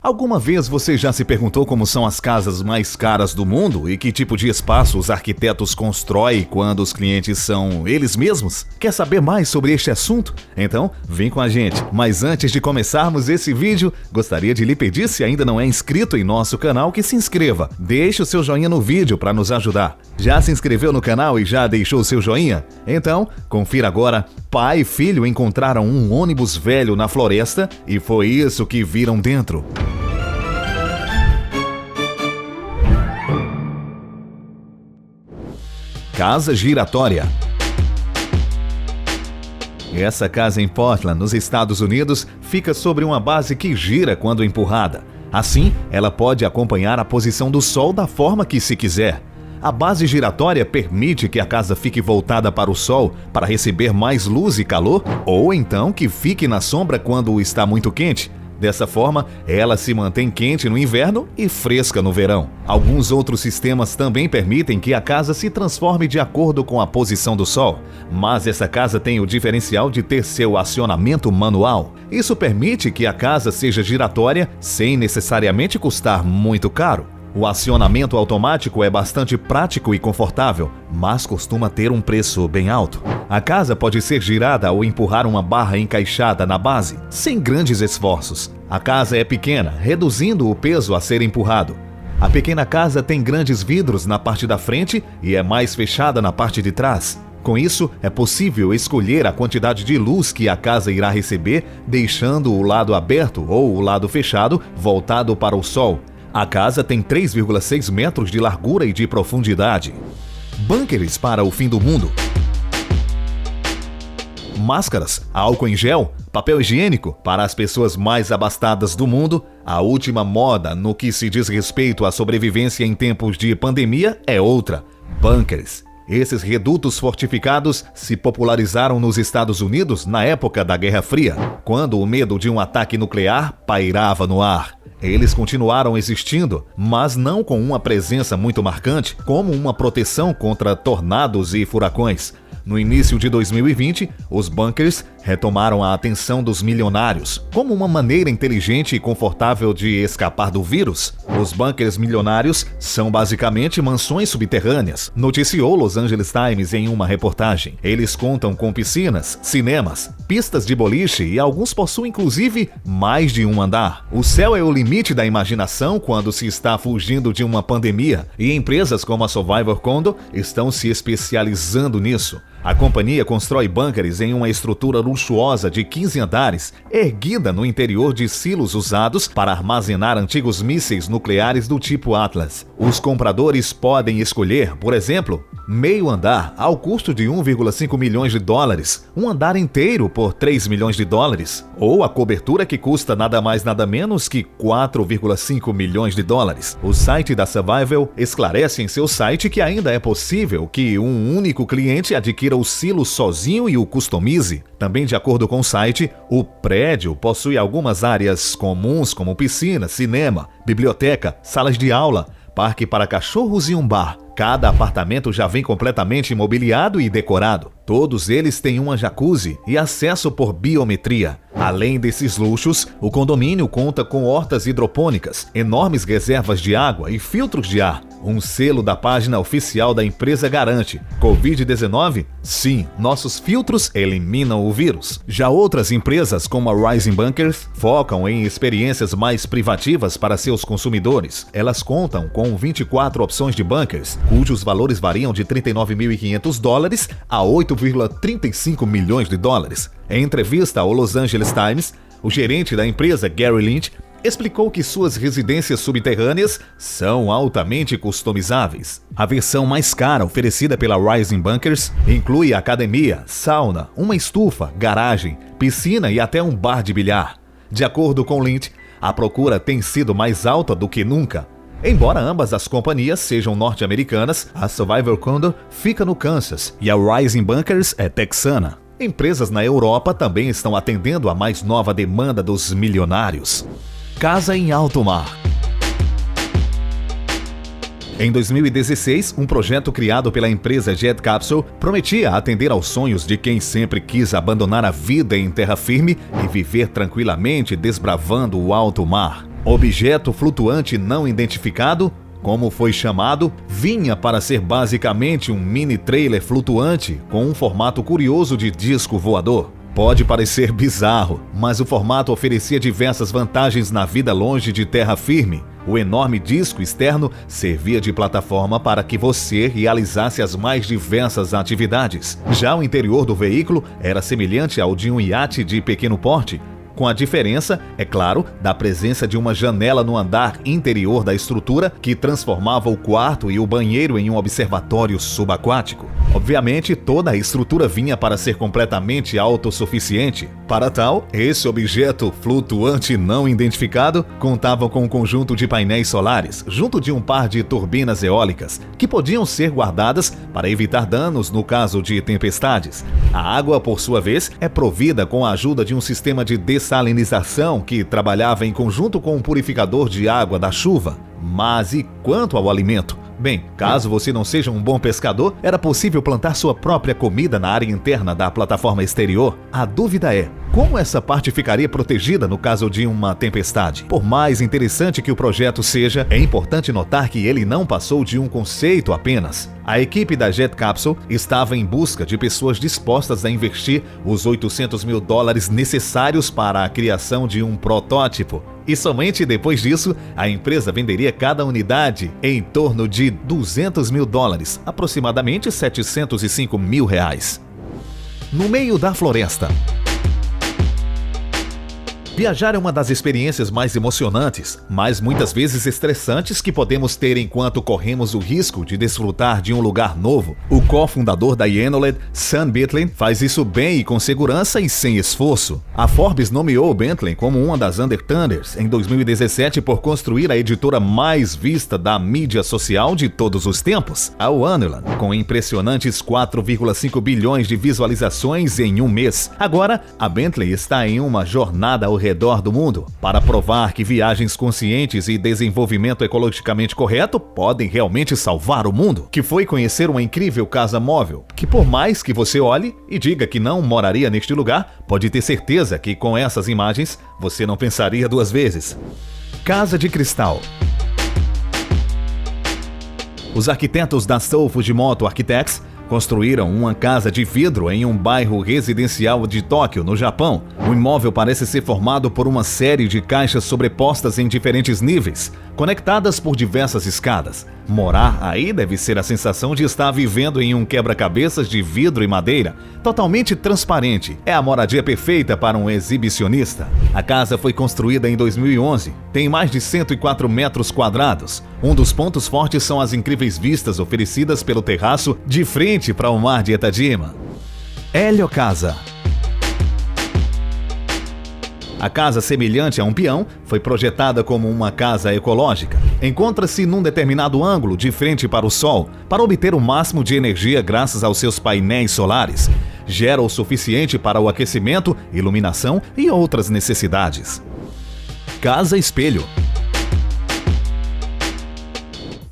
Alguma vez você já se perguntou como são as casas mais caras do mundo e que tipo de espaço os arquitetos constroem quando os clientes são eles mesmos? Quer saber mais sobre este assunto? Então, vem com a gente. Mas antes de começarmos esse vídeo, gostaria de lhe pedir, se ainda não é inscrito em nosso canal, que se inscreva. Deixe o seu joinha no vídeo para nos ajudar. Já se inscreveu no canal e já deixou o seu joinha? Então, confira agora. Pai e filho encontraram um ônibus velho na floresta e foi isso que viram dentro. Casa giratória. Essa casa em Portland, nos Estados Unidos, fica sobre uma base que gira quando empurrada. Assim, ela pode acompanhar a posição do sol da forma que se quiser. A base giratória permite que a casa fique voltada para o sol para receber mais luz e calor, ou então que fique na sombra quando está muito quente. Dessa forma, ela se mantém quente no inverno e fresca no verão. Alguns outros sistemas também permitem que a casa se transforme de acordo com a posição do sol, mas essa casa tem o diferencial de ter seu acionamento manual. Isso permite que a casa seja giratória sem necessariamente custar muito caro. O acionamento automático é bastante prático e confortável, mas costuma ter um preço bem alto. A casa pode ser girada ao empurrar uma barra encaixada na base, sem grandes esforços. A casa é pequena, reduzindo o peso a ser empurrado. A pequena casa tem grandes vidros na parte da frente e é mais fechada na parte de trás. Com isso, é possível escolher a quantidade de luz que a casa irá receber, deixando o lado aberto ou o lado fechado voltado para o sol. A casa tem 3,6 metros de largura e de profundidade. Bunkers para o fim do mundo. Máscaras, álcool em gel, papel higiênico para as pessoas mais abastadas do mundo. A última moda no que se diz respeito à sobrevivência em tempos de pandemia é outra: bunkers. Esses redutos fortificados se popularizaram nos Estados Unidos na época da Guerra Fria, quando o medo de um ataque nuclear pairava no ar. Eles continuaram existindo, mas não com uma presença muito marcante, como uma proteção contra tornados e furacões. No início de 2020, os bunkers retomaram a atenção dos milionários, como uma maneira inteligente e confortável de escapar do vírus. Os bunkers milionários são basicamente mansões subterrâneas, noticiou Los Angeles Times em uma reportagem. Eles contam com piscinas, cinemas, pistas de boliche e alguns possuem inclusive mais de um andar. O céu é o limite da imaginação quando se está fugindo de uma pandemia, e empresas como a Survivor Condo estão se especializando nisso. A companhia constrói bunkers em uma estrutura luxuosa de 15 andares, erguida no interior de silos usados para armazenar antigos mísseis nucleares do tipo Atlas. Os compradores podem escolher, por exemplo, meio andar ao custo de 1,5 milhões de dólares, um andar inteiro por 3 milhões de dólares, ou a cobertura que custa nada mais nada menos que 4,5 milhões de dólares. O site da Survival esclarece em seu site que ainda é possível que um único cliente adquira o silo sozinho e o customize. Também, de acordo com o site, o prédio possui algumas áreas comuns como piscina, cinema, biblioteca, salas de aula, parque para cachorros e um bar. Cada apartamento já vem completamente imobiliado e decorado. Todos eles têm uma jacuzzi e acesso por biometria. Além desses luxos, o condomínio conta com hortas hidropônicas, enormes reservas de água e filtros de ar. Um selo da página oficial da empresa garante: Covid-19? Sim, nossos filtros eliminam o vírus. Já outras empresas, como a Rising Bunkers, focam em experiências mais privativas para seus consumidores. Elas contam com 24 opções de bunkers, cujos valores variam de 39.500 dólares a 8,35 milhões de dólares. Em entrevista ao Los Angeles Times, o gerente da empresa, Gary Lynch, explicou que suas residências subterrâneas são altamente customizáveis. A versão mais cara oferecida pela Rising Bunkers inclui academia, sauna, uma estufa, garagem, piscina e até um bar de bilhar. De acordo com Lynch, a procura tem sido mais alta do que nunca. Embora ambas as companhias sejam norte-americanas, a Survivor Condo fica no Kansas e a Rising Bunkers é texana. Empresas na Europa também estão atendendo à mais nova demanda dos milionários. Casa em alto mar. Em 2016, um projeto criado pela empresa Jet Capsule prometia atender aos sonhos de quem sempre quis abandonar a vida em terra firme e viver tranquilamente desbravando o alto mar. Objeto flutuante não identificado, como foi chamado, vinha para ser basicamente um mini trailer flutuante com um formato curioso de disco voador. Pode parecer bizarro, mas o formato oferecia diversas vantagens na vida longe de terra firme. O enorme disco externo servia de plataforma para que você realizasse as mais diversas atividades. Já o interior do veículo era semelhante ao de um iate de pequeno porte, com a diferença, é claro, da presença de uma janela no andar interior da estrutura que transformava o quarto e o banheiro em um observatório subaquático. Obviamente, toda a estrutura vinha para ser completamente autossuficiente. Para tal, esse objeto flutuante não identificado contava com um conjunto de painéis solares, junto de um par de turbinas eólicas, que podiam ser guardadas para evitar danos no caso de tempestades. A água, por sua vez, é provida com a ajuda de um sistema de dessalinização que trabalhava em conjunto com um purificador de água da chuva. Mas e quanto ao alimento? Bem, caso você não seja um bom pescador, era possível plantar sua própria comida na área interna da plataforma exterior. A dúvida é, como essa parte ficaria protegida no caso de uma tempestade? Por mais interessante que o projeto seja, é importante notar que ele não passou de um conceito apenas. A equipe da Jet Capsule estava em busca de pessoas dispostas a investir os $800 mil necessários para a criação de um protótipo. E somente depois disso, a empresa venderia cada unidade em torno de $200 mil, aproximadamente R$705 mil. No meio da floresta. Viajar é uma das experiências mais emocionantes, mas muitas vezes estressantes que podemos ter enquanto corremos o risco de desfrutar de um lugar novo. O cofundador da Enolet, Sam Bentley, faz isso bem e com segurança e sem esforço. A Forbes nomeou Bentley como uma das Underturners em 2017 por construir a editora mais vista da mídia social de todos os tempos, a Enolet, com impressionantes 4,5 bilhões de visualizações em um mês. Agora, a Bentley está em uma jornada ao redor do mundo para provar que viagens conscientes e desenvolvimento ecologicamente correto podem realmente salvar o mundo, que foi conhecer uma incrível casa móvel, que por mais que você olhe e diga que não moraria neste lugar, pode ter certeza que com essas imagens você não pensaria duas vezes. Casa de cristal. Os arquitetos da Sou Fujimoto Architects construíram uma casa de vidro em um bairro residencial de Tóquio, no Japão. O imóvel parece ser formado por uma série de caixas sobrepostas em diferentes níveis, conectadas por diversas escadas. Morar aí deve ser a sensação de estar vivendo em um quebra-cabeças de vidro e madeira, totalmente transparente. É a moradia perfeita para um exibicionista. A casa foi construída em 2011, tem mais de 104 metros quadrados. Um dos pontos fortes são as incríveis vistas oferecidas pelo terraço de frente para o mar de Etajima. Hélio Casa. A casa, semelhante a um peão, foi projetada como uma casa ecológica. Encontra-se num determinado ângulo de frente para o sol, para obter o máximo de energia graças aos seus painéis solares. Gera o suficiente para o aquecimento, iluminação e outras necessidades. Casa Espelho.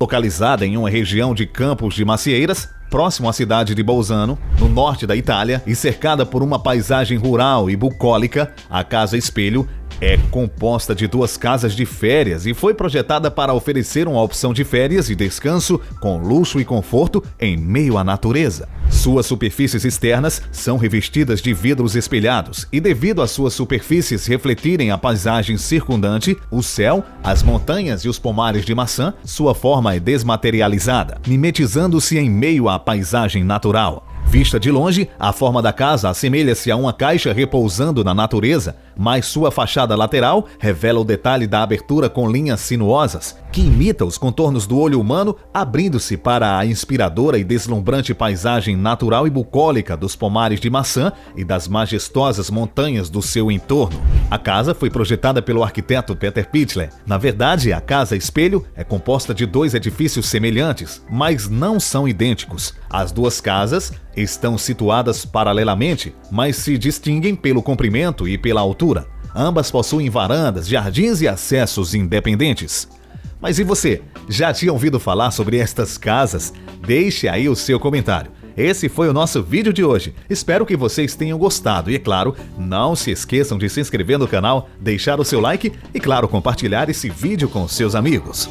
Localizada em uma região de campos de macieiras, próximo à cidade de Bolzano, no norte da Itália, e cercada por uma paisagem rural e bucólica, a Casa Espelho é composta de duas casas de férias e foi projetada para oferecer uma opção de férias e descanso com luxo e conforto em meio à natureza. Suas superfícies externas são revestidas de vidros espelhados e, devido às suas superfícies refletirem a paisagem circundante, o céu, as montanhas e os pomares de maçã, sua forma é desmaterializada, mimetizando-se em meio à paisagem natural. Vista de longe, a forma da casa assemelha-se a uma caixa repousando na natureza, mas sua fachada lateral revela o detalhe da abertura com linhas sinuosas, que imita os contornos do olho humano, abrindo-se para a inspiradora e deslumbrante paisagem natural e bucólica dos pomares de maçã e das majestosas montanhas do seu entorno. A casa foi projetada pelo arquiteto Peter Pichler. Na verdade, a Casa Espelho é composta de dois edifícios semelhantes, mas não são idênticos. As duas casas estão situadas paralelamente, mas se distinguem pelo comprimento e pela altura. Ambas possuem varandas, jardins e acessos independentes. Mas e você? Já tinha ouvido falar sobre estas casas? Deixe aí o seu comentário. esse foi o nosso vídeo de hoje. Espero que vocês tenham gostado e, é claro, não se esqueçam de se inscrever no canal, deixar o seu like e, claro, compartilhar esse vídeo com seus amigos.